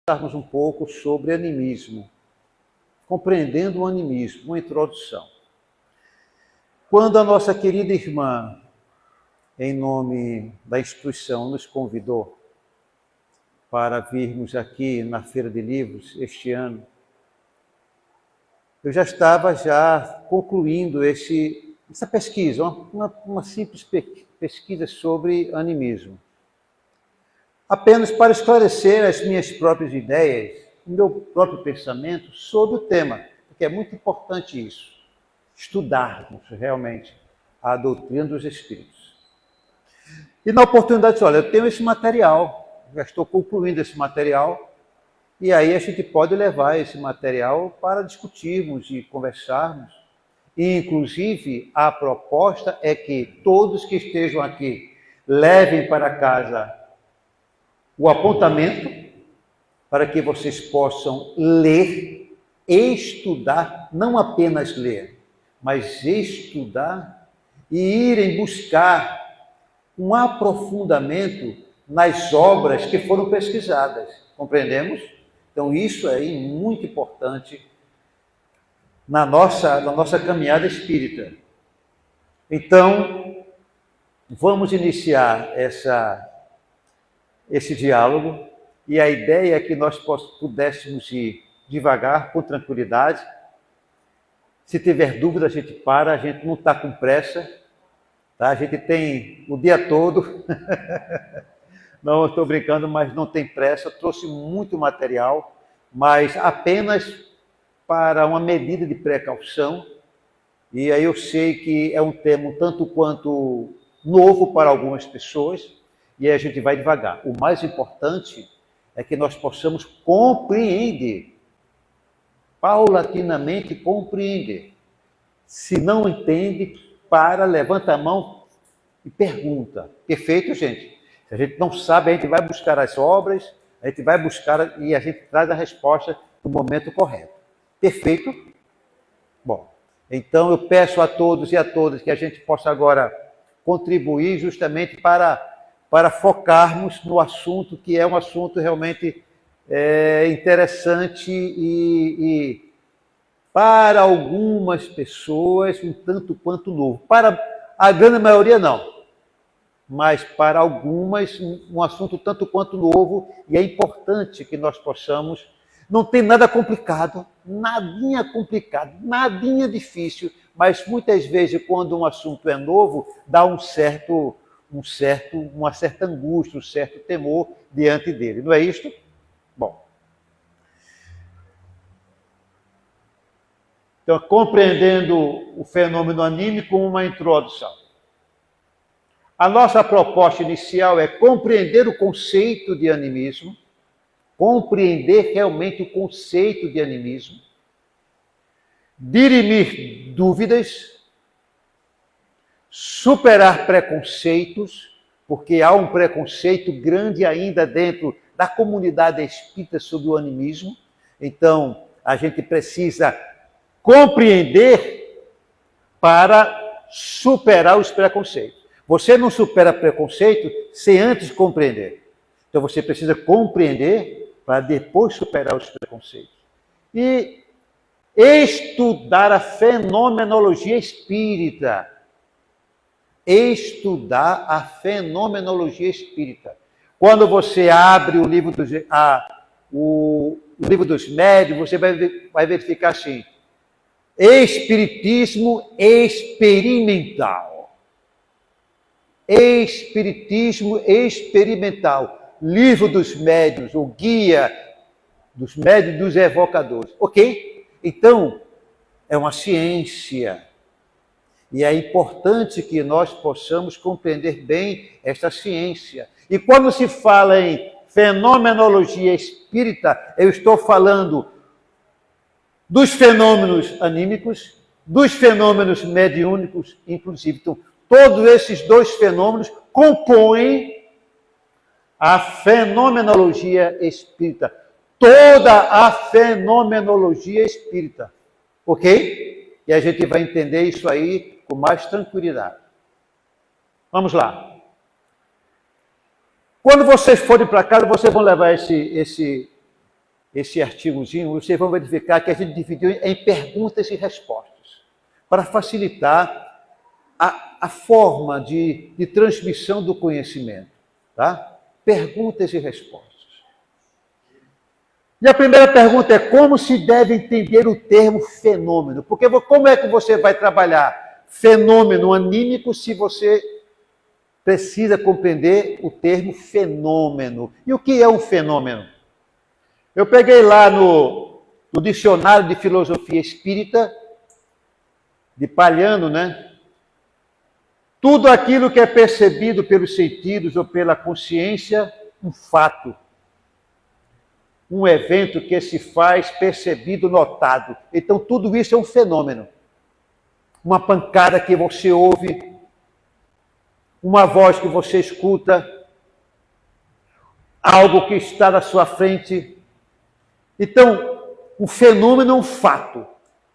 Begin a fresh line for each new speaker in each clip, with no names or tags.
conversarmos um pouco sobre animismo, compreendendo o animismo, uma introdução. Quando a nossa querida irmã, em nome da instituição, nos convidou para virmos aqui na Feira de Livros este ano, eu já estava concluindo essa pesquisa, uma simples pesquisa sobre animismo. Apenas para esclarecer as minhas próprias ideias, o meu próprio pensamento sobre o tema, porque é muito importante isso, estudarmos realmente a doutrina dos Espíritos. E na oportunidade, disse, olha, eu tenho esse material, já estou concluindo esse material, e aí a gente pode levar esse material para discutirmos e conversarmos. E, inclusive, a proposta é que todos que estejam aqui levem para casa o apontamento para que vocês possam ler, estudar, não apenas ler, mas estudar e irem buscar um aprofundamento nas obras que foram pesquisadas. Compreendemos? Então, isso é muito importante na nossa caminhada espírita. Então, vamos iniciar esse diálogo, e a ideia é que nós pudéssemos ir devagar, com tranquilidade. Se tiver dúvida, a gente não está com pressa, tá? A gente tem o dia todo, não estou brincando, mas não tem pressa, trouxe muito material, mas apenas para uma medida de precaução, e aí eu sei que é um tema um tanto quanto novo para algumas pessoas, e aí a gente vai devagar. O mais importante é que nós possamos compreender, paulatinamente compreender. Se não entende, levanta a mão e pergunta. Perfeito, gente? Se a gente não sabe, a gente vai buscar as obras, a gente vai buscar e a gente traz a resposta no momento correto. Perfeito? Bom, então eu peço a todos e a todas que a gente possa agora contribuir justamente para focarmos no assunto, que é um assunto realmente interessante e para algumas pessoas um tanto quanto novo. Para a grande maioria não, mas para algumas um assunto tanto quanto novo, e é importante que nós possamos. Não tem nada complicado, nadinha difícil, mas muitas vezes quando um assunto é novo, dá uma certa angústia, um certo temor diante dele. Não é isto? Bom. Então, compreendendo o fenômeno anímico como uma introdução. A nossa proposta inicial é compreender o conceito de animismo, compreender realmente o conceito de animismo, dirimir dúvidas, superar preconceitos, porque há um preconceito grande ainda dentro da comunidade espírita sobre o animismo. Então, a gente precisa compreender para superar os preconceitos. Você não supera preconceito sem antes compreender. Então, você precisa compreender para depois superar os preconceitos. E estudar a fenomenologia espírita. Estudar a fenomenologia espírita. Quando você abre o livro dos médiuns, você vai verificar assim: Espiritismo experimental. Espiritismo experimental. Livro dos médiuns, o guia dos médiuns e dos evocadores. Ok? Então, é uma ciência. E é importante que nós possamos compreender bem esta ciência. E quando se fala em fenomenologia espírita, eu estou falando dos fenômenos anímicos, dos fenômenos mediúnicos, inclusive. Então, todos esses dois fenômenos compõem a fenomenologia espírita. Toda a fenomenologia espírita. Ok? E a gente vai entender isso aí com mais tranquilidade. Vamos lá. Quando vocês forem para casa, vocês vão levar esse esse artigozinho, vocês vão verificar que a gente dividiu em perguntas e respostas, para facilitar a forma de transmissão do conhecimento. Tá? Perguntas e respostas. E a primeira pergunta é: como se deve entender o termo fenômeno? Porque como é que você vai trabalhar fenômeno anímico se você precisa compreender o termo fenômeno? E o que é um fenômeno? Eu peguei lá no dicionário de filosofia espírita, de Palhano, né? Tudo aquilo que é percebido pelos sentidos ou pela consciência, um fato. Um evento que se faz percebido, notado. Então, tudo isso é um fenômeno. Uma pancada que você ouve, uma voz que você escuta, algo que está na sua frente. Então, um fenômeno é um fato.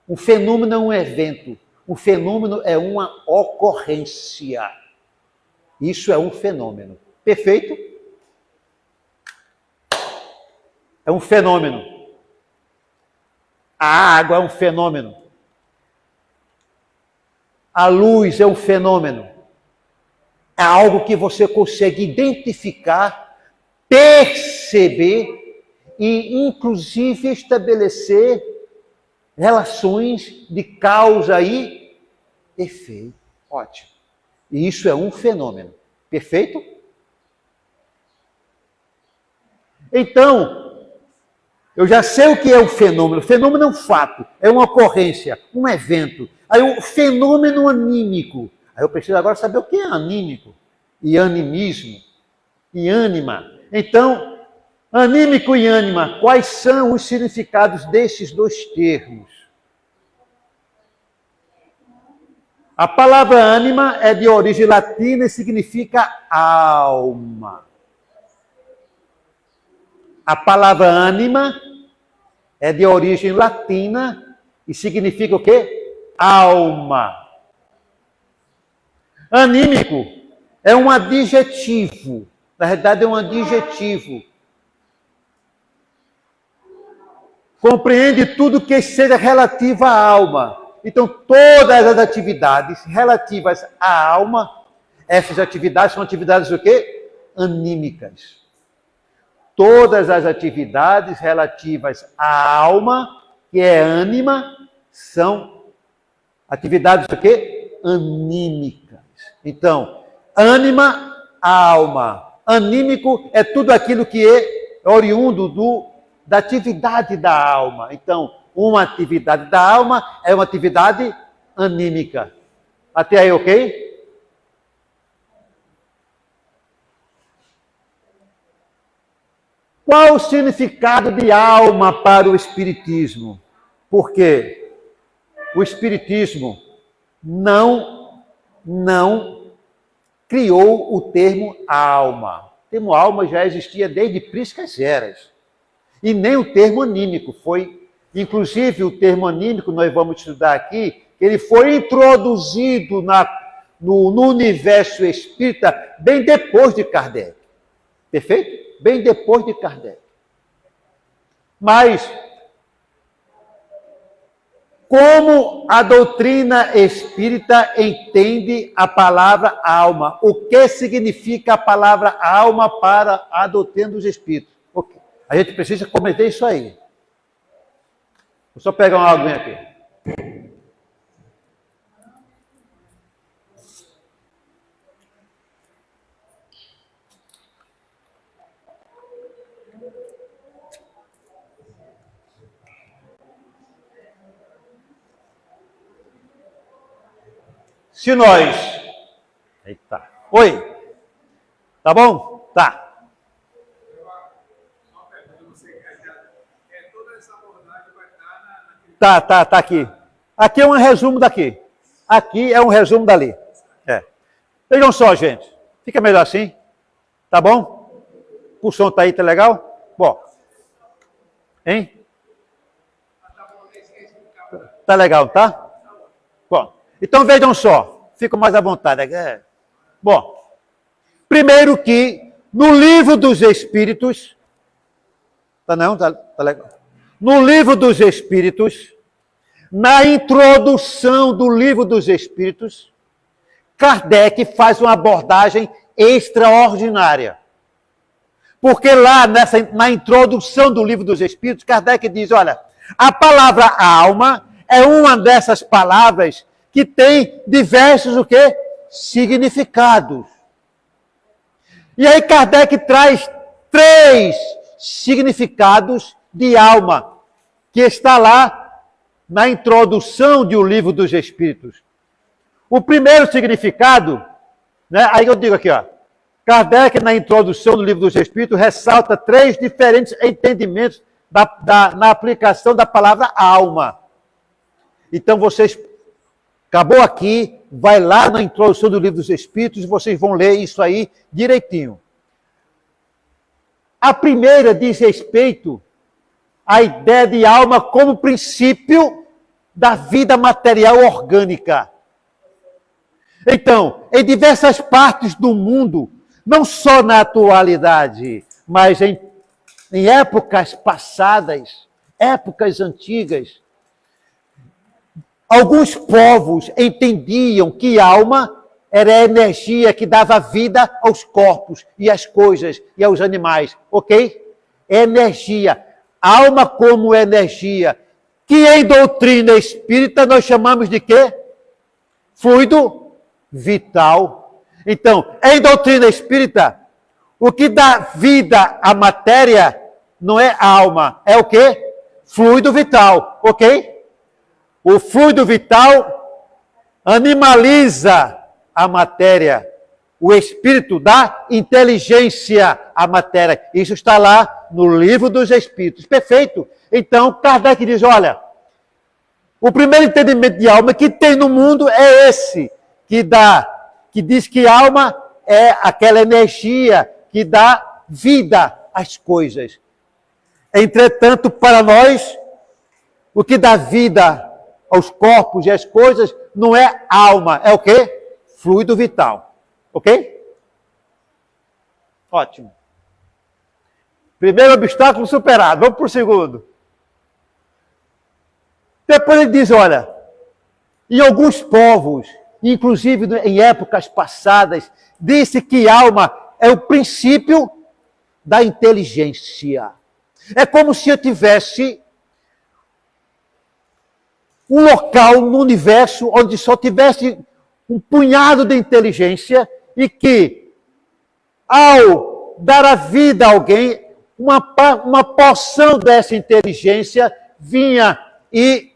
Um fenômeno é um evento. Um fenômeno é uma ocorrência. Isso é um fenômeno. Perfeito? É um fenômeno. A água é um fenômeno. A luz é um fenômeno. É algo que você consegue identificar, perceber e, inclusive, estabelecer relações de causa e efeito. Ótimo. E isso é um fenômeno. Perfeito? Então, eu já sei o que é um fenômeno. O fenômeno é um fato, é uma ocorrência, um evento. Aí o fenômeno anímico. Aí eu preciso agora saber o que é anímico, e animismo, e ânima. Então, anímico e ânima, quais são os significados desses dois termos? A palavra ânima é de origem latina e significa alma. A palavra ânima é de origem latina e significa o quê? Alma. Anímico é um adjetivo. Na verdade, é um adjetivo. Compreende tudo que seja relativo à alma. Então, todas as atividades relativas à alma, essas atividades são atividades o quê? Anímicas. Todas as atividades relativas à alma, que é ânima, são atividades o quê? Anímicas. Então, ânima, alma. Anímico é tudo aquilo que é oriundo da atividade da alma. Então, uma atividade da alma é uma atividade anímica. Até aí, ok? Qual o significado de alma para o Espiritismo? Porque o Espiritismo não criou o termo alma. O termo alma já existia desde priscas eras. E nem o termo anímico foi. Inclusive, o termo anímico, nós vamos estudar aqui, ele foi introduzido no universo espírita bem depois de Kardec. Perfeito? Bem depois de Kardec. Mas, como a doutrina espírita entende a palavra alma? O que significa a palavra alma para a doutrina dos espíritos? Okay. A gente precisa comentar isso aí. Vou só pegar uma aguinha aqui. Se nós... Eita. Oi. Tá bom? Tá. Tá aqui. Aqui é um resumo daqui. Aqui é um resumo dali. É. Vejam só, gente. Fica melhor assim. Tá bom? O som tá aí, tá legal? Bom. Hein? Tá legal, tá? Bom. Então vejam só. Fico mais à vontade. Bom. Primeiro que no Livro dos Espíritos, Tá não? Tá legal. No Livro dos Espíritos, na introdução do Livro dos Espíritos, Kardec faz uma abordagem extraordinária. Porque lá, na introdução do Livro dos Espíritos, Kardec diz, olha, a palavra alma é uma dessas palavras que tem diversos, o quê? Significados. E aí Kardec traz 3 significados de alma, que está lá na introdução do Livro dos Espíritos. O primeiro significado, né, aí eu digo aqui, ó, Kardec, na introdução do Livro dos Espíritos, ressalta 3 diferentes entendimentos na aplicação da palavra alma. Então, vocês, acabou aqui, vai lá na introdução do Livro dos Espíritos e vocês vão ler isso aí direitinho. A primeira diz respeito à ideia de alma como princípio da vida material orgânica. Então, em diversas partes do mundo, não só na atualidade, mas em épocas passadas, épocas antigas, alguns povos entendiam que alma era a energia que dava vida aos corpos e às coisas e aos animais, ok? Energia. Alma como energia, que em doutrina espírita nós chamamos de quê? Fluido vital. Então, em doutrina espírita, o que dá vida à matéria não é alma, é o quê? Fluido vital, ok? O fluido vital animaliza a matéria. O espírito dá inteligência à matéria. Isso está lá no Livro dos Espíritos. Perfeito. Então, Kardec diz, olha, o primeiro entendimento de alma que tem no mundo é esse, que diz que alma é aquela energia que dá vida às coisas. Entretanto, para nós, o que dá vida aos corpos e às coisas não é alma, é o quê? Fluido vital. Ok? Ótimo. Primeiro obstáculo superado. Vamos para o segundo. Depois ele diz, olha, em alguns povos, inclusive em épocas passadas, disse que alma é o princípio da inteligência. É como se eu tivesse um local no universo onde só tivesse um punhado de inteligência e que, ao dar a vida a alguém, uma porção dessa inteligência vinha e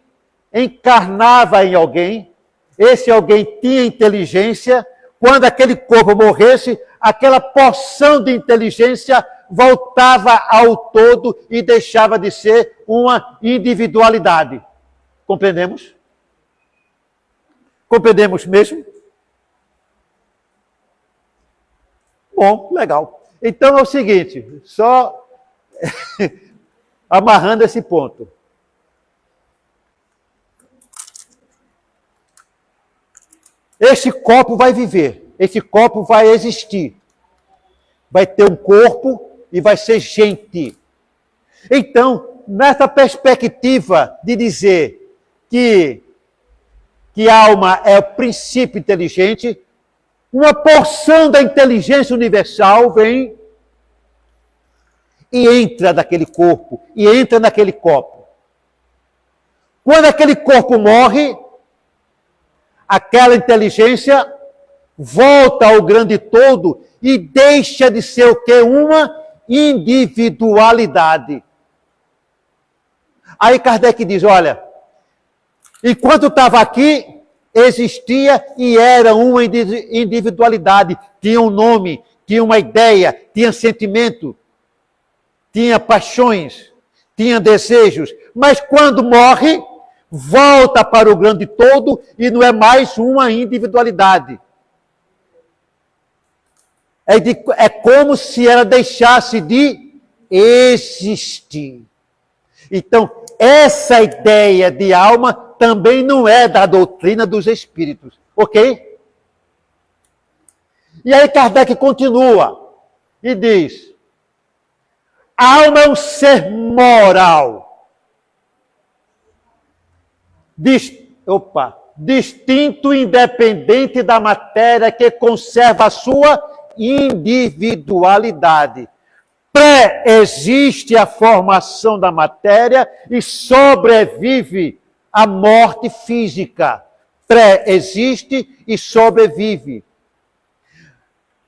encarnava em alguém. Esse alguém tinha inteligência. Quando aquele corpo morresse, aquela porção de inteligência voltava ao todo e deixava de ser uma individualidade. Compreendemos? Compreendemos mesmo? Bom, legal. Então é o seguinte, só amarrando esse ponto. Esse copo vai viver, esse copo vai existir. Vai ter um corpo e vai ser gente. Então, nessa perspectiva de dizer que a alma é o princípio inteligente, uma porção da inteligência universal vem e entra naquele corpo, e entra naquele copo. Quando aquele corpo morre, aquela inteligência volta ao grande todo e deixa de ser o quê? Uma individualidade. Aí Kardec diz, olha, enquanto estava aqui, existia e era uma individualidade, tinha um nome, tinha uma ideia, tinha sentimento, tinha paixões, tinha desejos, mas quando morre, volta para o grande todo e não é mais uma individualidade. É como se ela deixasse de existir. Então, essa ideia de alma também não é da doutrina dos espíritos, ok? E aí Kardec continua e diz, A alma é um ser moral. Distinto e independente da matéria, que conserva a sua individualidade. Pré-existe a formação da matéria e sobrevive a morte física. Pré-existe e sobrevive.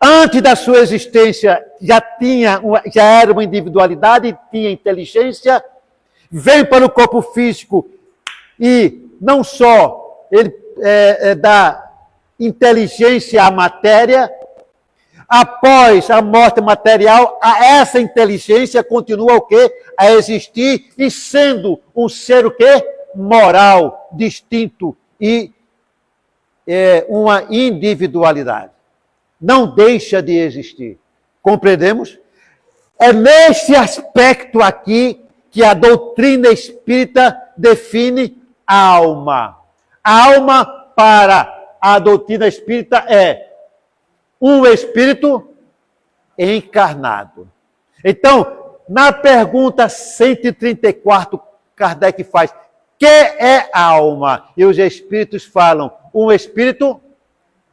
Antes da sua existência, já era uma individualidade, tinha inteligência, vem para o corpo físico e não só ele dá inteligência à matéria, após a morte material, essa inteligência continua o quê? A existir e sendo um ser o quê? Moral, distinto e uma individualidade. Não deixa de existir. Compreendemos? É nesse aspecto aqui que a doutrina espírita define a alma. A alma, para a doutrina espírita, é um espírito encarnado. Então, na pergunta 134, Kardec faz: que é a alma? E os espíritos falam: um espírito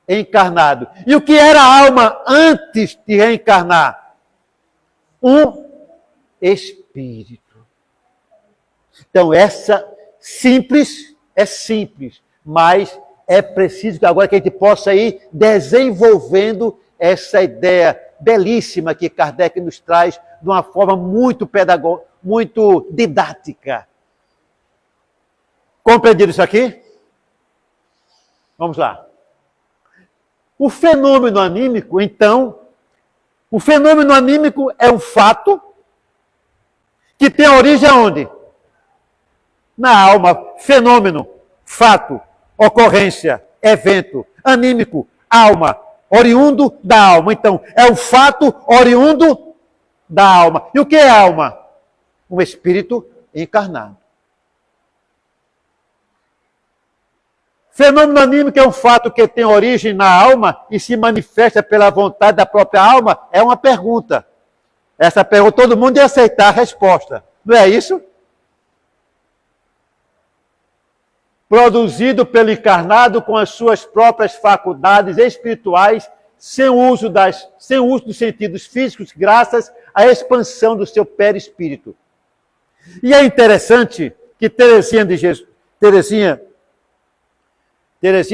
encarnado. E o que era a alma antes de reencarnar? Um espírito. Então, essa é simples, mas é preciso que agora que a gente possa ir desenvolvendo essa ideia belíssima que Kardec nos traz de uma forma muito pedagógica, muito didática. Compreendido isso aqui? Vamos lá. O fenômeno anímico, então, o fenômeno anímico é um fato que tem origem aonde? Na alma. Fenômeno, fato, ocorrência, evento, anímico, alma, oriundo da alma. Então, é um fato oriundo da alma. E o que é alma? Um espírito encarnado. Fenômeno anímico é um fato que tem origem na alma e se manifesta pela vontade da própria alma? É uma pergunta. Essa pergunta todo mundo ia aceitar a resposta. Não é isso? Produzido pelo encarnado com as suas próprias faculdades espirituais, sem o uso dos sentidos físicos, graças à expansão do seu perispírito. E é interessante que Teresinha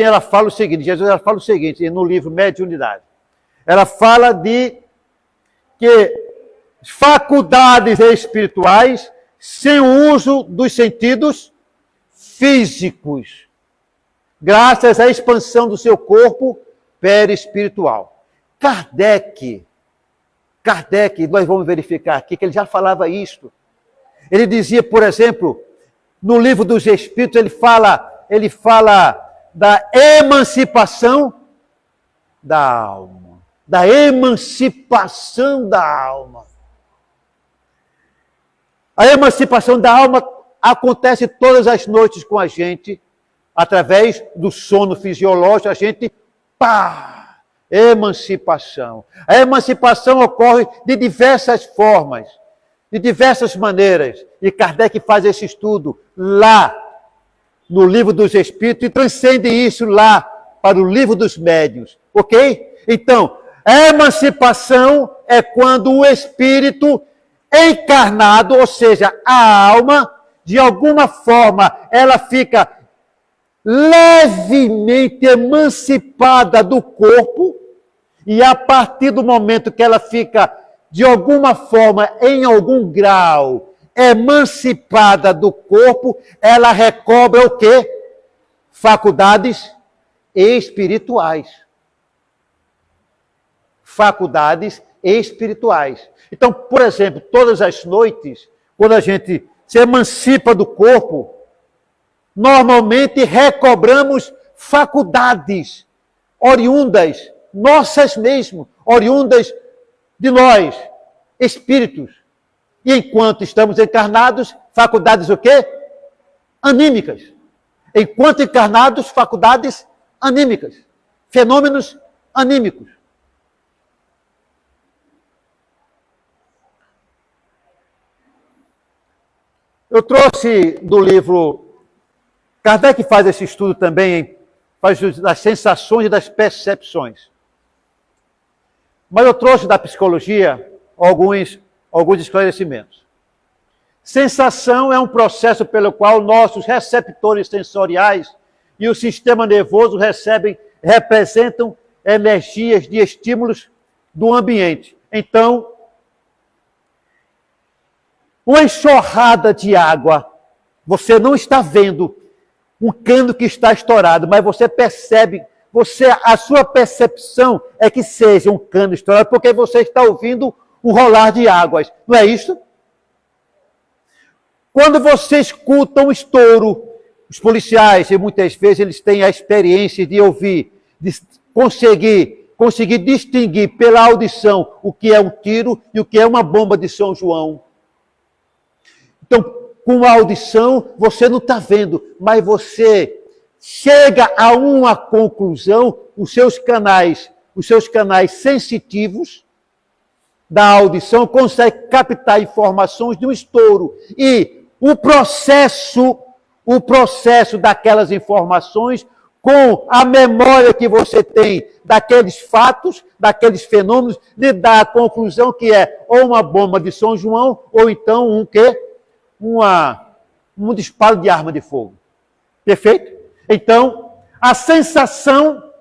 ela fala o seguinte, ela fala o seguinte, no livro Mediunidade. Ela fala de que faculdades espirituais sem o uso dos sentidos físicos, graças à expansão do seu corpo perispiritual. Kardec, nós vamos verificar aqui que ele já falava isto. Ele dizia, por exemplo, no livro dos Espíritos, ele fala da emancipação da alma. Da emancipação da alma. A emancipação da alma acontece todas as noites com a gente, através do sono fisiológico, a gente, emancipação. A emancipação ocorre de diversas formas, de diversas maneiras. E Kardec faz esse estudo lá, no livro dos Espíritos, e transcende isso lá para o livro dos Médiuns. Ok? Então, a emancipação é quando o espírito encarnado, ou seja, a alma, de alguma forma, ela fica levemente emancipada do corpo, e a partir do momento que ela fica, de alguma forma, em algum grau, emancipada do corpo, ela recobra o quê? Faculdades espirituais. Faculdades espirituais. Então, por exemplo, todas as noites, quando a gente se emancipa do corpo, normalmente recobramos faculdades oriundas, nossas mesmo, oriundas de nós, espíritos. E enquanto estamos encarnados, faculdades o quê? Anímicas. Enquanto encarnados, faculdades anímicas. Fenômenos anímicos. Eu trouxe do livro, Kardec faz esse estudo também, faz das sensações e das percepções. Mas eu trouxe da psicologia alguns esclarecimentos. Sensação é um processo pelo qual nossos receptores sensoriais e o sistema nervoso representam energias de estímulos do ambiente. Então, uma enxurrada de água, você não está vendo um cano que está estourado, mas você percebe, a sua percepção é que seja um cano estourado, porque você está ouvindo um rolar de águas. Não é isso? Quando você escuta um estouro, os policiais, e muitas vezes eles têm a experiência de ouvir, de conseguir distinguir pela audição o que é um tiro e o que é uma bomba de São João. Então, com a audição, você não está vendo, mas você chega a uma conclusão, os seus canais sensitivos da audição conseguem captar informações de um estouro. E o processo daquelas informações, com a memória que você tem daqueles fatos, daqueles fenômenos, lhe dá a conclusão que é ou uma bomba de São João, ou então um quê? Um disparo de arma de fogo. Perfeito? Então, a sensação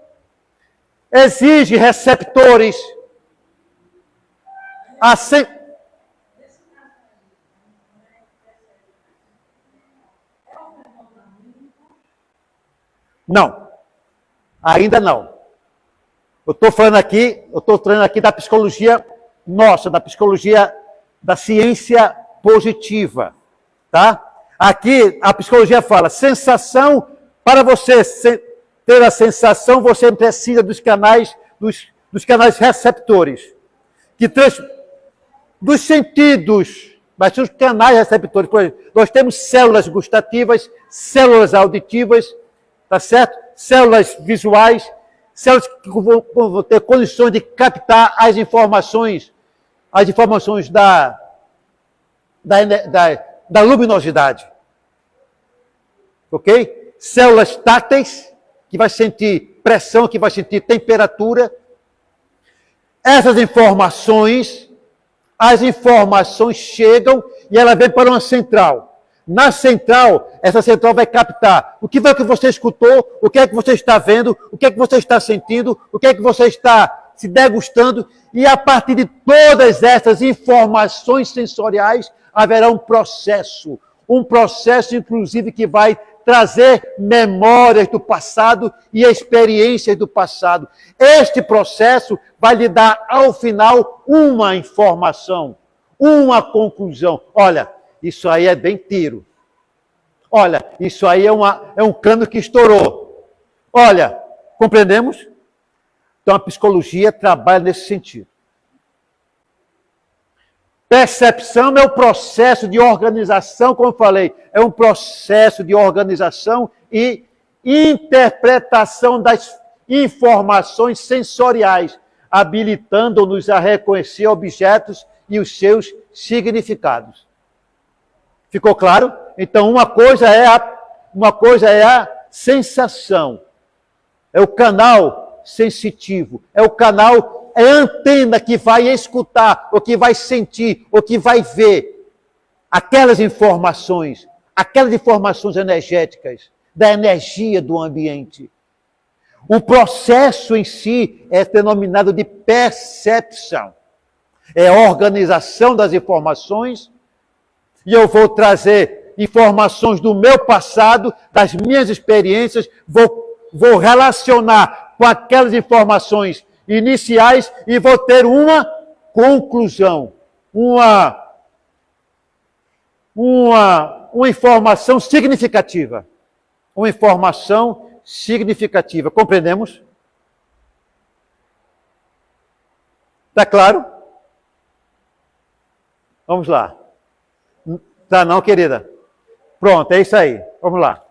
exige receptores. Não, ainda não. Eu estou falando aqui da psicologia nossa, da psicologia da ciência positiva, tá? Aqui a psicologia fala, sensação, para você ter a sensação, você precisa dos canais receptores, dos sentidos, mas os canais receptores, por exemplo, nós temos células gustativas, células auditivas, tá certo? Células visuais, células que vão ter condições de captar as informações da luminosidade. Ok? Células táteis, que vai sentir pressão, que vai sentir temperatura. Essas informações, as informações chegam e ela vem para uma central. Na central, essa central vai captar o que foi que você escutou, o que é que você está vendo, o que é que você está sentindo, o que é que você está se degustando, e a partir de todas essas informações sensoriais, haverá um processo inclusive que vai trazer memórias do passado e experiências do passado. Este processo vai lhe dar, ao final, uma informação, uma conclusão. Olha, isso aí é bem tiro. Olha, isso aí é um cano que estourou. Olha, compreendemos? Então a psicologia trabalha nesse sentido. Percepção é o processo de organização, como eu falei, é um processo de organização e interpretação das informações sensoriais, habilitando-nos a reconhecer objetos e os seus significados. Ficou claro? Então, uma coisa é a sensação, é o canal sensitivo, é a antena que vai escutar, ou que vai sentir, ou que vai ver aquelas informações energéticas, da energia do ambiente. O processo em si é denominado de percepção. É a organização das informações, e eu vou trazer informações do meu passado, das minhas experiências, vou relacionar com aquelas informações iniciais e vou ter uma conclusão, uma informação significativa. Uma informação significativa. Compreendemos? Está claro? Vamos lá. Tá não, querida? Pronto, é isso aí. Vamos lá.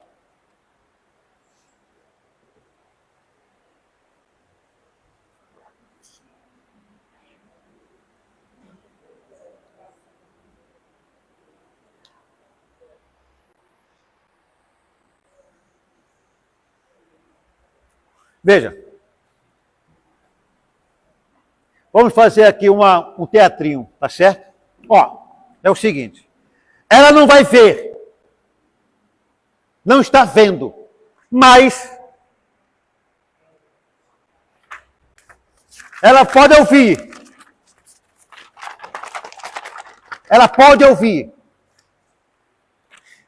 Veja. Vamos fazer aqui um teatrinho, tá certo? Ó, é o seguinte. Ela não vai ver. Não está vendo. Mas ela pode ouvir. Ela pode ouvir.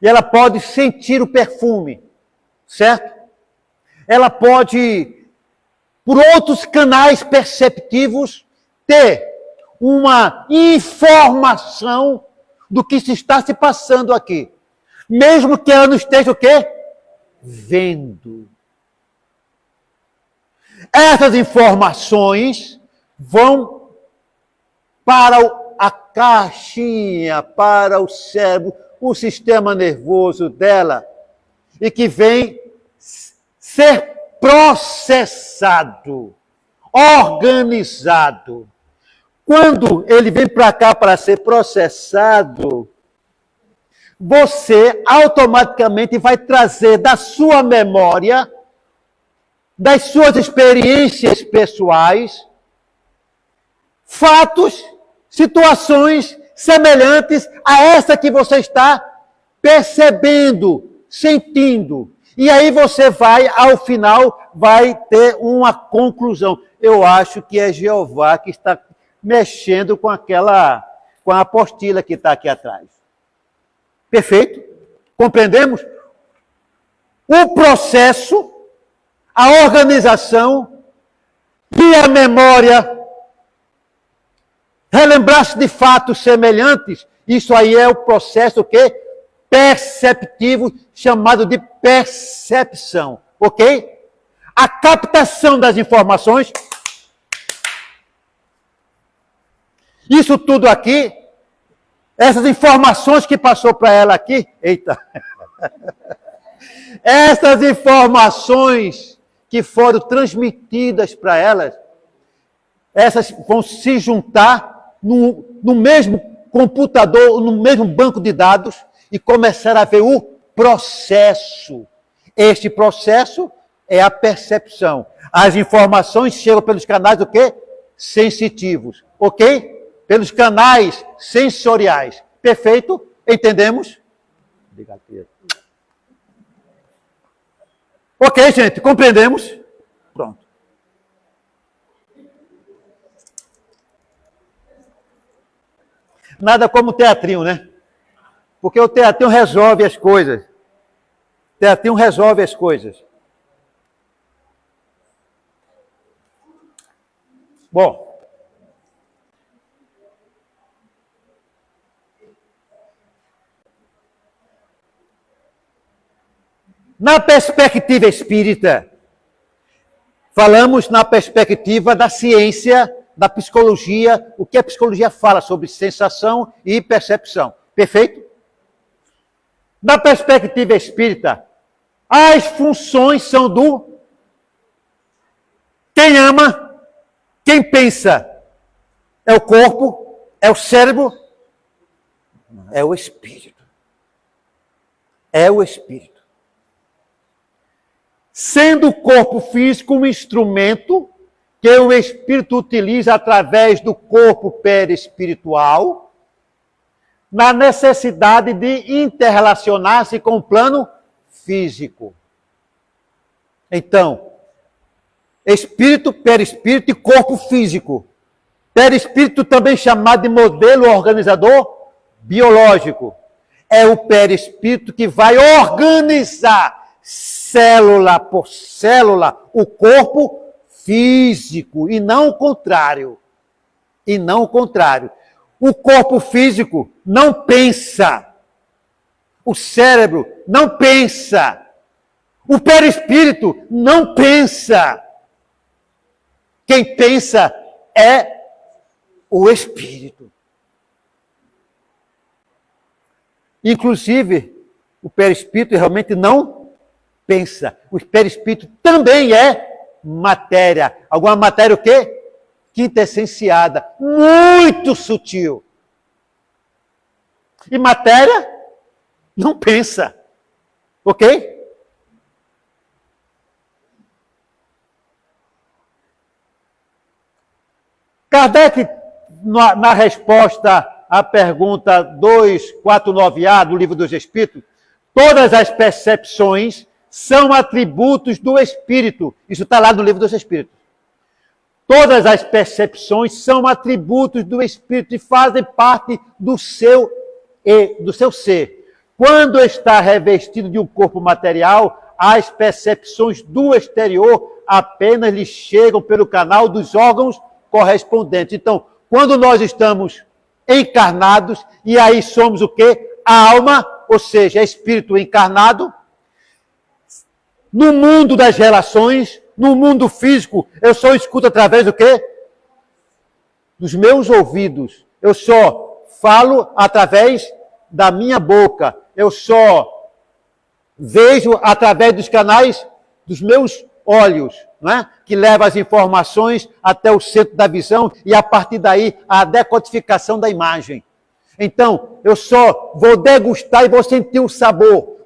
E ela pode sentir o perfume, certo? Ela pode, por outros canais perceptivos, ter uma informação do que se está se passando aqui. Mesmo que ela não esteja o quê? Vendo. Essas informações vão para a caixinha, para o cérebro, o sistema nervoso dela, e que vem ser processado, organizado. Quando ele vem para cá para ser processado, você automaticamente vai trazer da sua memória, das suas experiências pessoais, fatos, situações semelhantes a essa que você está percebendo, sentindo. E aí você vai, ao final, vai ter uma conclusão. Eu acho que é Jeová que está mexendo com a apostila que está aqui atrás. Perfeito? Compreendemos? O processo, a organização e a memória, relembrar-se de fatos semelhantes, isso aí é o processo que perceptivo, chamado de percepção, ok? A captação das informações, isso tudo aqui, essas informações que passou para ela aqui, eita, essas informações que foram transmitidas para elas, essas vão se juntar no mesmo computador, no mesmo banco de dados e começar a ver o processo. Este processo é a percepção. As informações chegam pelos canais do quê? Sensitivos, ok? Pelos canais sensoriais. Perfeito? Entendemos? Obrigado, Pedro. Ok, gente, compreendemos? Pronto. Nada como o teatrinho, né? Porque o teatrinho resolve as coisas. O teatrinho resolve as coisas. Bom. Na perspectiva espírita, falamos na perspectiva da ciência, da psicologia, o que a psicologia fala sobre sensação e percepção. Perfeito? Na perspectiva espírita, as funções são do quem ama, quem pensa. É o corpo, é o cérebro, é o espírito. É o espírito. Sendo o corpo físico um instrumento que o espírito utiliza através do corpo perispiritual, na necessidade de interrelacionar-se com o plano físico. Então, espírito, perispírito e corpo físico. Perispírito também chamado de modelo organizador biológico. É o perispírito que vai organizar célula por célula o corpo físico e não o contrário. E não o contrário. O corpo físico não pensa. O cérebro não pensa. O perispírito não pensa. Quem pensa é o espírito. Inclusive, o perispírito realmente não pensa. O perispírito também é matéria. Alguma matéria o quê? Quintessenciada, muito sutil. E matéria não pensa. Ok? Kardec, na resposta à pergunta 249A do Livro dos Espíritos, todas as percepções são atributos do Espírito. Isso está lá no Livro dos Espíritos. Todas as percepções são atributos do Espírito e fazem parte do seu ser. Quando está revestido de um corpo material, as percepções do exterior apenas lhe chegam pelo canal dos órgãos correspondentes. Então, quando nós estamos encarnados, e aí somos o quê? A alma, ou seja, espírito encarnado, no mundo das relações, no mundo físico, eu só escuto através do quê? Dos meus ouvidos. Eu só falo através da minha boca. Eu só vejo através dos canais dos meus olhos, não é? Que leva as informações até o centro da visão e, a partir daí, a decodificação da imagem. Então, eu só vou degustar e vou sentir o sabor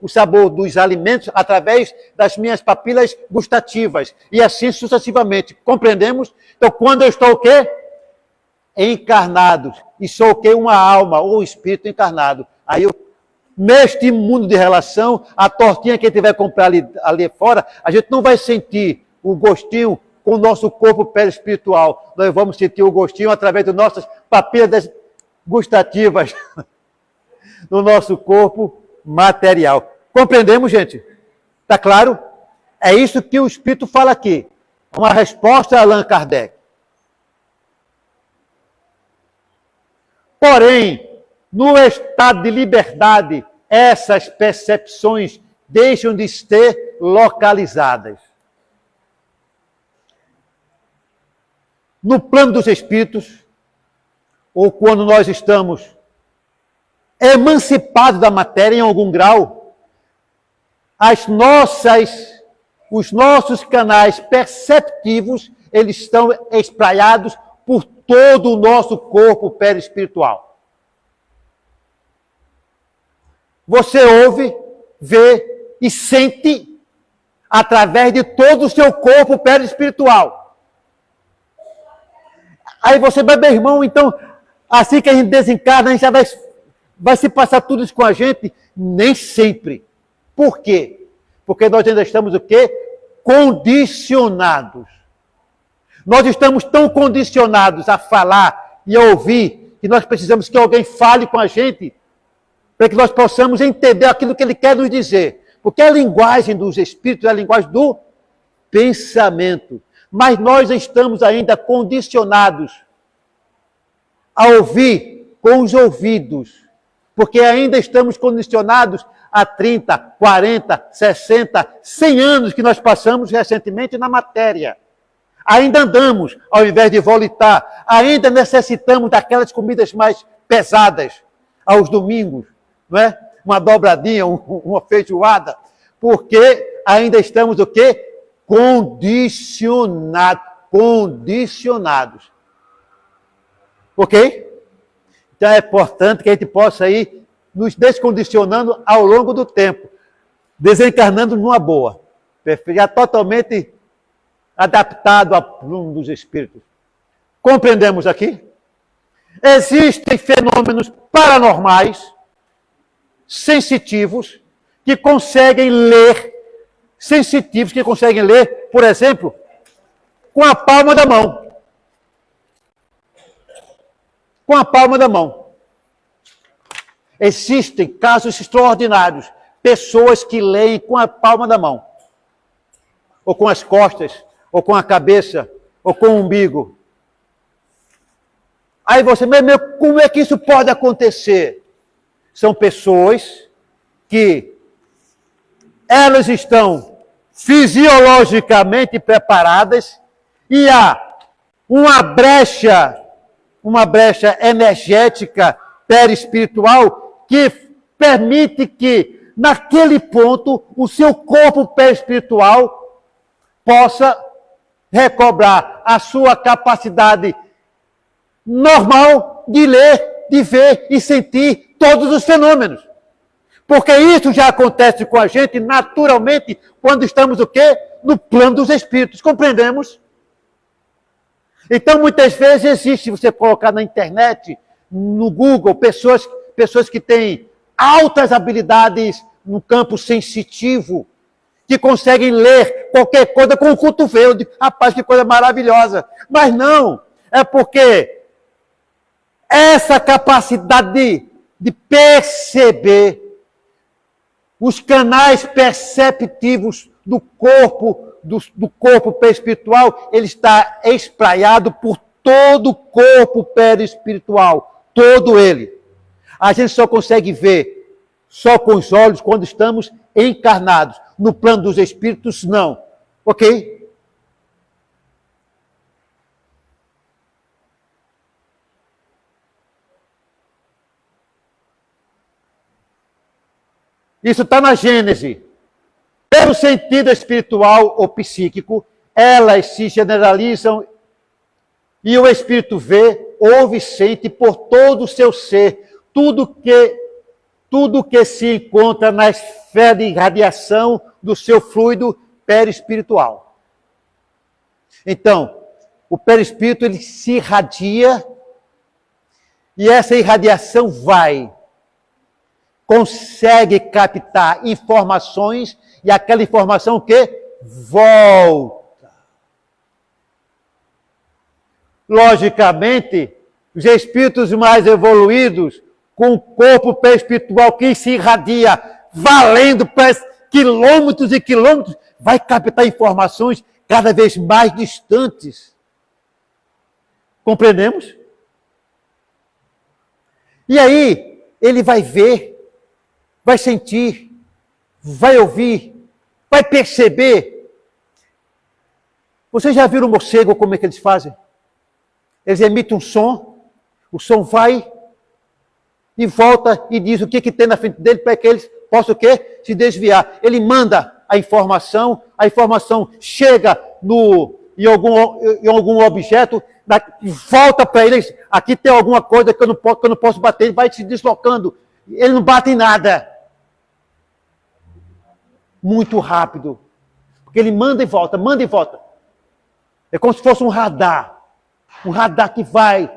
dos alimentos através das minhas papilas gustativas e assim sucessivamente. Compreendemos? Então, quando eu estou o quê? Encarnado. E sou o quê? Uma alma ou espírito encarnado. Aí eu, neste mundo de relação, a tortinha que a gente vai comprar ali fora, a gente não vai sentir o gostinho com o nosso corpo perispiritual. Nós vamos sentir o gostinho através das nossas papilas gustativas no nosso corpo material. Compreendemos, gente? Está claro? É isso que o Espírito fala aqui. Uma resposta a Allan Kardec. Porém, no estado de liberdade, essas percepções deixam de ser localizadas. No plano dos espíritos, ou quando nós estamos emancipados da matéria em algum grau, os nossos canais perceptivos, eles estão espraiados por todo o nosso corpo perispiritual. Você ouve, vê e sente através de todo o seu corpo perispiritual. Aí você vai, meu irmão, então, assim que a gente desencarna, a gente já vai se passar tudo isso com a gente? Nem sempre. Por quê? Porque nós ainda estamos o quê? Condicionados. Nós estamos tão condicionados a falar e a ouvir que nós precisamos que alguém fale com a gente para que nós possamos entender aquilo que ele quer nos dizer. Porque a linguagem dos espíritos é a linguagem do pensamento. Mas nós estamos ainda condicionados a ouvir com os ouvidos, porque ainda estamos condicionados a 30, 40, 60, 100 anos que nós passamos recentemente na matéria. Ainda andamos, ao invés de volitar, ainda necessitamos daquelas comidas mais pesadas, aos domingos, não é? Uma dobradinha, uma feijoada, porque ainda estamos o quê? Condicionados. Ok? Então é importante que a gente possa ir nos descondicionando ao longo do tempo, desencarnando numa boa, já totalmente adaptado ao mundo dos espíritos. Compreendemos aqui? Existem fenômenos paranormais, sensitivos, que conseguem ler, por exemplo, com a palma da mão. Com a palma da mão. Existem casos extraordinários. Pessoas que leem com a palma da mão. Ou com as costas, ou com a cabeça, ou com o umbigo. Aí você, como é que isso pode acontecer? São pessoas que elas estão fisiologicamente preparadas e há uma brecha energética perispiritual que permite que, naquele ponto, o seu corpo perispiritual possa recobrar a sua capacidade normal de ler, de ver e sentir todos os fenômenos. Porque isso já acontece com a gente naturalmente quando estamos o quê? No plano dos espíritos. Compreendemos? Então, muitas vezes existe, você colocar na internet, no Google, pessoas que têm altas habilidades no campo sensitivo, que conseguem ler qualquer coisa com o cotovelo. Rapaz, que coisa maravilhosa. Mas não, é porque essa capacidade de perceber os canais perceptivos do corpo, do corpo perispiritual, ele está espraiado por todo o corpo perispiritual, todo ele. A gente só consegue ver só com os olhos quando estamos encarnados. No plano dos espíritos, não. Ok? Isso está na Gênese. Pelo sentido espiritual ou psíquico, elas se generalizam e o espírito vê, ouve e sente por todo o seu ser tudo que se encontra na esfera de irradiação do seu fluido perispiritual. Então, o perispírito ele se irradia e essa irradiação consegue captar informações e aquela informação que volta. Logicamente, os espíritos mais evoluídos, com o corpo perispiritual que se irradia, valendo para quilômetros e quilômetros, vai captar informações cada vez mais distantes. Compreendemos? E aí, ele vai ver, vai sentir, vai ouvir, vai perceber. Vocês já viram o morcego, como é que eles fazem? Eles emitem um som, o som vai e volta e diz o que tem na frente dele para que eles possam o quê? Se desviar. Ele manda a informação chega em algum objeto, volta para eles, aqui tem alguma coisa que eu não posso bater, ele vai se deslocando. Ele não bate em nada. Muito rápido. Porque ele manda e volta, manda e volta. É como se fosse um radar. Um radar que vai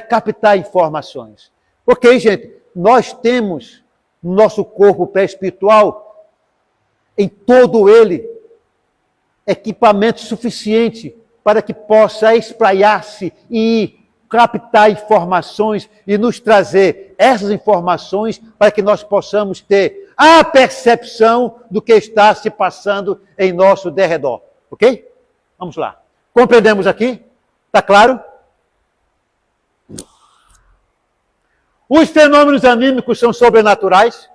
captar informações. Ok, gente? Nós temos no nosso corpo pré-espiritual, em todo ele, equipamento suficiente para que possa espraiar-se e captar informações e nos trazer essas informações para que nós possamos ter a percepção do que está se passando em nosso derredor. Ok? Vamos lá. Compreendemos aqui? Está claro? Os fenômenos anímicos são sobrenaturais?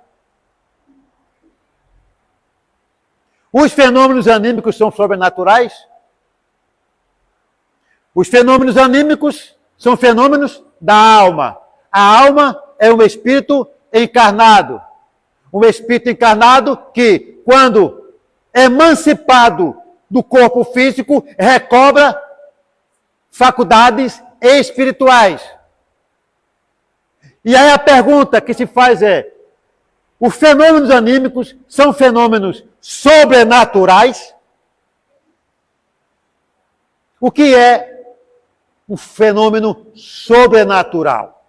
Os fenômenos anímicos são sobrenaturais? Os fenômenos anímicos são fenômenos da alma. A alma é um espírito encarnado. Um espírito encarnado que, quando emancipado do corpo físico, recobra faculdades espirituais. E aí a pergunta que se faz é: os fenômenos anímicos são fenômenos sobrenaturais? O que é um fenômeno sobrenatural?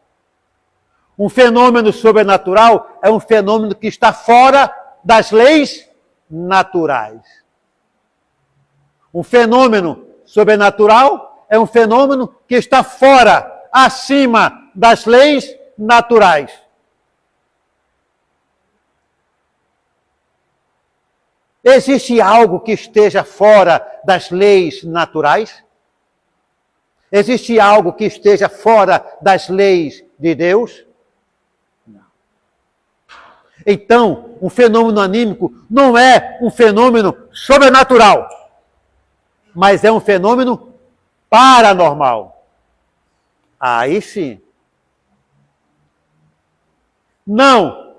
Um fenômeno sobrenatural é um fenômeno que está fora das leis naturais. Um fenômeno sobrenatural é um fenômeno que está fora, acima das leis naturais. Existe algo que esteja fora das leis naturais? Existe algo que esteja fora das leis de Deus? Não. Então, um fenômeno anímico não é um fenômeno sobrenatural, mas é um fenômeno paranormal. Aí sim. Não.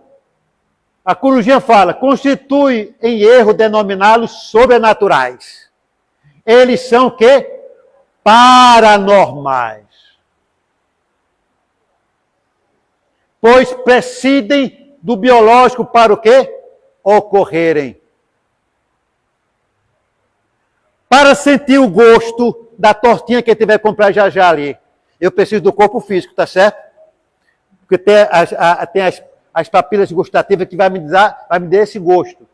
A Corujinha fala, constitui em erro denominá-los sobrenaturais. Eles são o quê? Paranormais. Pois precidem do biológico para o quê? Ocorrerem. Para sentir o gosto da tortinha que a gente vai comprar já já ali. Eu preciso do corpo físico, tá certo? Porque tem as papilas gustativas que vai me dar esse gosto.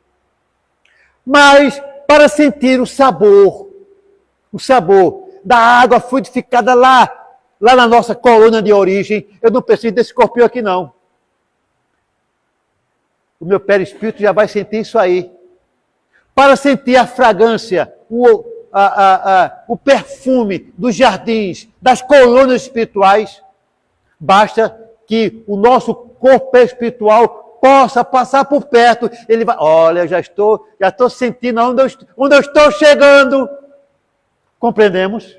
Mas, para sentir o sabor da água fluidificada lá na nossa coluna de origem, eu não preciso desse corpinho aqui, não. O meu perispírito já vai sentir isso aí. Para sentir a fragrância, o perfume dos jardins, das colunas espirituais, basta que o nosso corpo espiritual possa passar por perto. Ele vai, olha, já estou sentindo onde eu estou chegando. Compreendemos?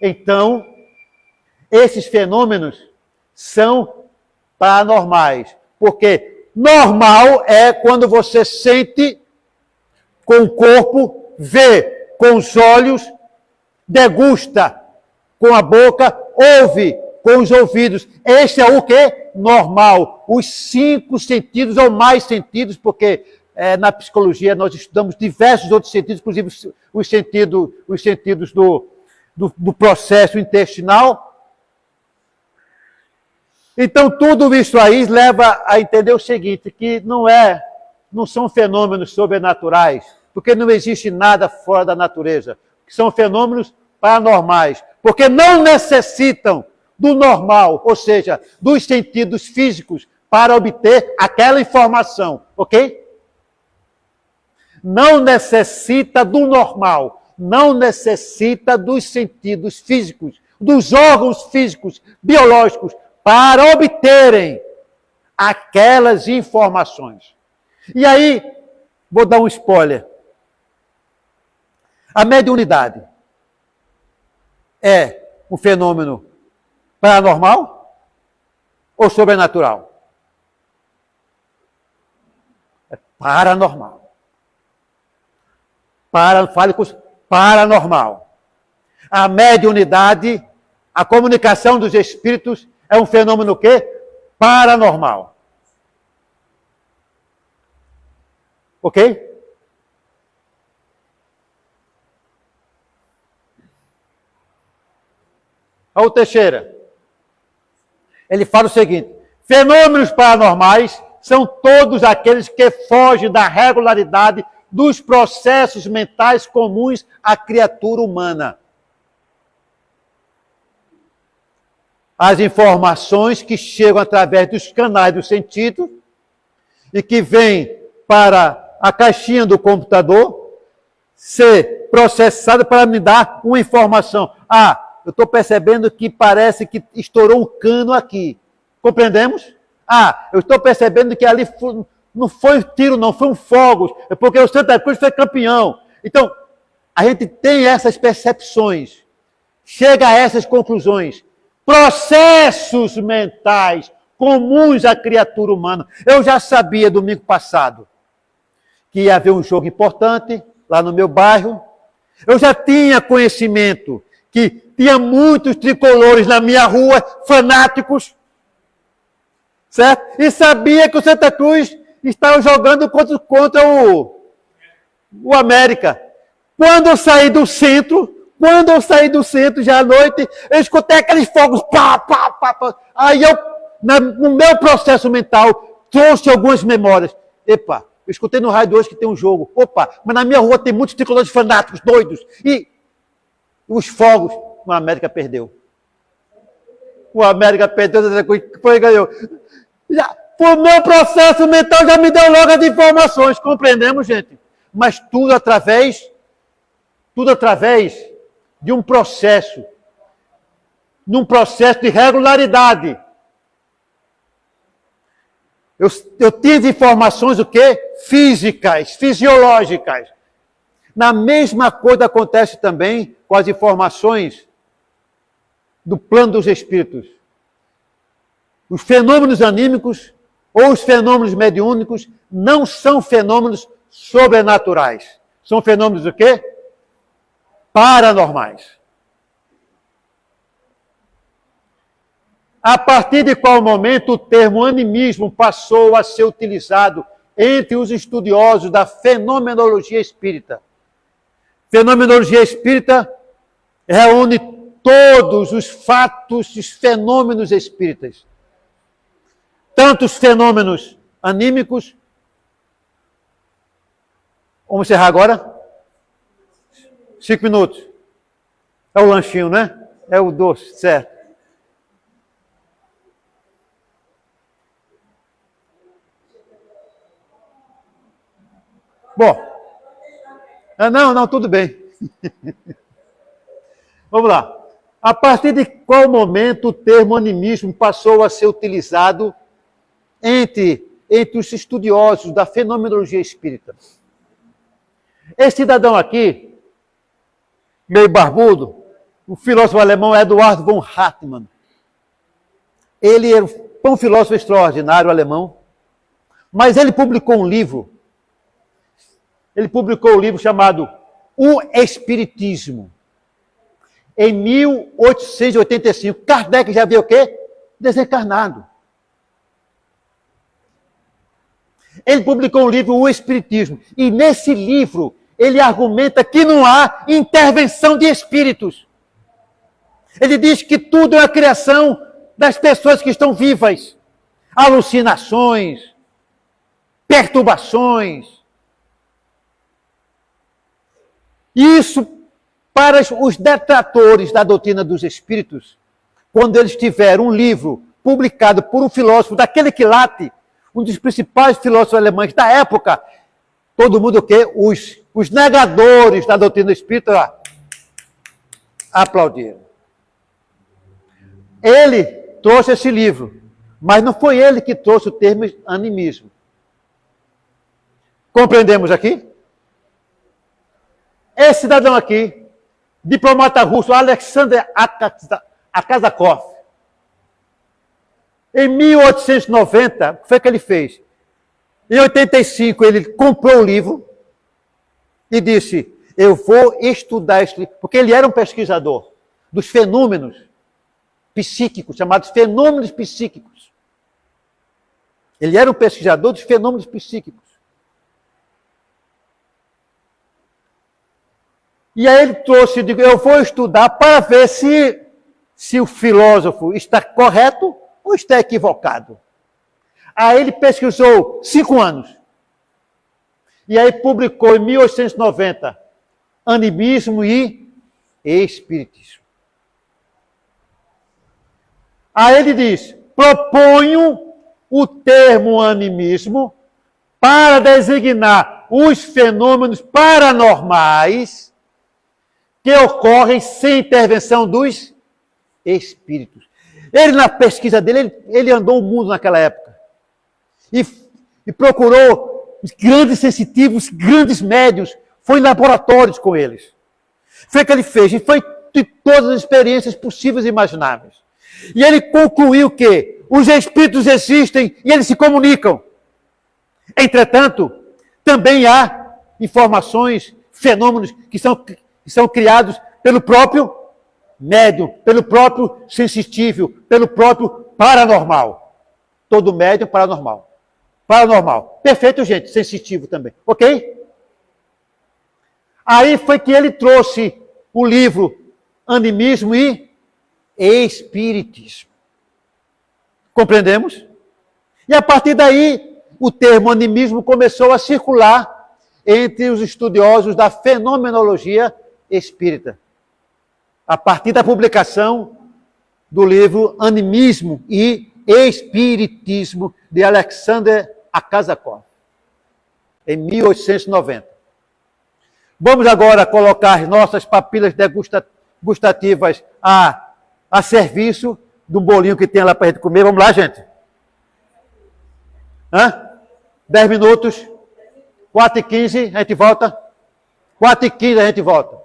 Então, esses fenômenos são paranormais, porque normal é quando você sente com o corpo, vê com os olhos, degusta com a boca, ouve com os ouvidos. Esse é o que? Normal. Os 5 sentidos ou mais sentidos, porque na psicologia nós estudamos diversos outros sentidos, inclusive os sentidos do processo intestinal. Então, tudo isso aí leva a entender o seguinte, que não são fenômenos sobrenaturais, porque não existe nada fora da natureza. São fenômenos paranormais, porque não necessitam do normal, ou seja, dos sentidos físicos, para obter aquela informação, ok? Não necessita do normal, não necessita dos sentidos físicos, dos órgãos físicos, biológicos, para obterem aquelas informações. E aí, vou dar um spoiler. A mediunidade é um fenômeno paranormal ou sobrenatural? É paranormal. Fale com paranormal. A mediunidade, a comunicação dos espíritos é um fenômeno o quê? Paranormal. Ok? Raul Teixeira, ele fala o seguinte, fenômenos paranormais são todos aqueles que fogem da regularidade dos processos mentais comuns à criatura humana. As informações que chegam através dos canais do sentido e que vêm para a caixinha do computador ser processada para me dar uma informação. Eu estou percebendo que parece que estourou um cano aqui. Compreendemos? Eu estou percebendo que ali não foi tiro, não, foi um fogo. É porque o Santa Cruz foi campeão. Então, a gente tem essas percepções. Chega a essas conclusões. Processos mentais comuns à criatura humana. Eu já sabia domingo passado que ia haver um jogo importante lá no meu bairro. Eu já tinha conhecimento que tinha muitos tricolores na minha rua, fanáticos, certo? E sabia que o Santa Cruz estava jogando contra o América. Quando eu saí do centro já à noite, eu escutei aqueles fogos, pá. Aí no meu processo mental, trouxe algumas memórias. Eu escutei no rádio hoje que tem um jogo. Mas na minha rua tem muitos tricolores fanáticos, doidos. E os fogos, o América perdeu. O América perdeu, ganhou. O meu processo mental já me deu logo as informações, compreendemos, gente? Mas tudo através de um processo de regularidade. Eu tive informações o quê? Físicas, fisiológicas. Na mesma coisa acontece também com as informações do plano dos espíritos. Os fenômenos anímicos ou os fenômenos mediúnicos não são fenômenos sobrenaturais. São fenômenos o quê? Paranormais. A partir de qual momento o termo animismo passou a ser utilizado entre os estudiosos da fenomenologia espírita? Fenomenologia espírita reúne todos os fatos, os fenômenos espíritas. Tanto os fenômenos anímicos. Vamos encerrar agora? 5 minutos. É o lanchinho, né? É o doce, certo. Bom. Não, tudo bem. Vamos lá. A partir de qual momento o termo animismo passou a ser utilizado entre os estudiosos da fenomenologia espírita? Esse cidadão aqui, meio barbudo, o filósofo alemão Eduard von Hartmann. Ele foi um filósofo extraordinário alemão, mas ele publicou um livro. Ele publicou um livro chamado O Espiritismo. Em 1885. Kardec já viu o quê? Desencarnado. Ele publicou um livro, O Espiritismo. E nesse livro, ele argumenta que não há intervenção de espíritos. Ele diz que tudo é a criação das pessoas que estão vivas. Alucinações, perturbações. Isso, para os detratores da doutrina dos espíritos, quando eles tiveram um livro publicado por um filósofo daquele quilate, um dos principais filósofos alemães da época, todo mundo o quê? Os negadores da doutrina espírita aplaudiram. Ele trouxe esse livro, mas não foi ele que trouxe o termo animismo. Compreendemos aqui? Esse cidadão aqui, diplomata russo, Alexander Akazakov, em 1890, o que foi que ele fez? Em 85, ele comprou o livro e disse, eu vou estudar esse livro, porque ele era um pesquisador dos fenômenos psíquicos, chamados fenômenos psíquicos. Ele era um pesquisador dos fenômenos psíquicos. E aí ele trouxe, eu vou estudar para ver se o filósofo está correto ou está equivocado. Aí ele pesquisou 5 anos. E aí publicou em 1890 Animismo e Espiritismo. Aí ele diz, proponho o termo animismo para designar os fenômenos paranormais que ocorrem sem intervenção dos espíritos. Ele, na pesquisa dele, ele andou o mundo naquela época. E procurou os grandes sensitivos, grandes médios, foi em laboratórios com eles. Foi o que ele fez, e foi de todas as experiências possíveis e imagináveis. E ele concluiu que os espíritos existem e eles se comunicam. Entretanto, também há informações, fenômenos que são criados pelo próprio médium, pelo próprio sensitivo, pelo próprio paranormal. Todo médium paranormal. Paranormal. Perfeito, gente. Sensitivo também. Ok? Aí foi que ele trouxe o livro Animismo e Espiritismo. Compreendemos? E a partir daí, o termo animismo começou a circular entre os estudiosos da fenomenologia espírita. A partir da publicação do livro Animismo e Espiritismo, de Alexander Akazakov, em 1890. Vamos agora colocar nossas papilas gustativas a serviço do bolinho que tem lá para a gente comer. Vamos lá, gente? 10 minutos. 4h15, a gente volta. 4h15 a gente volta.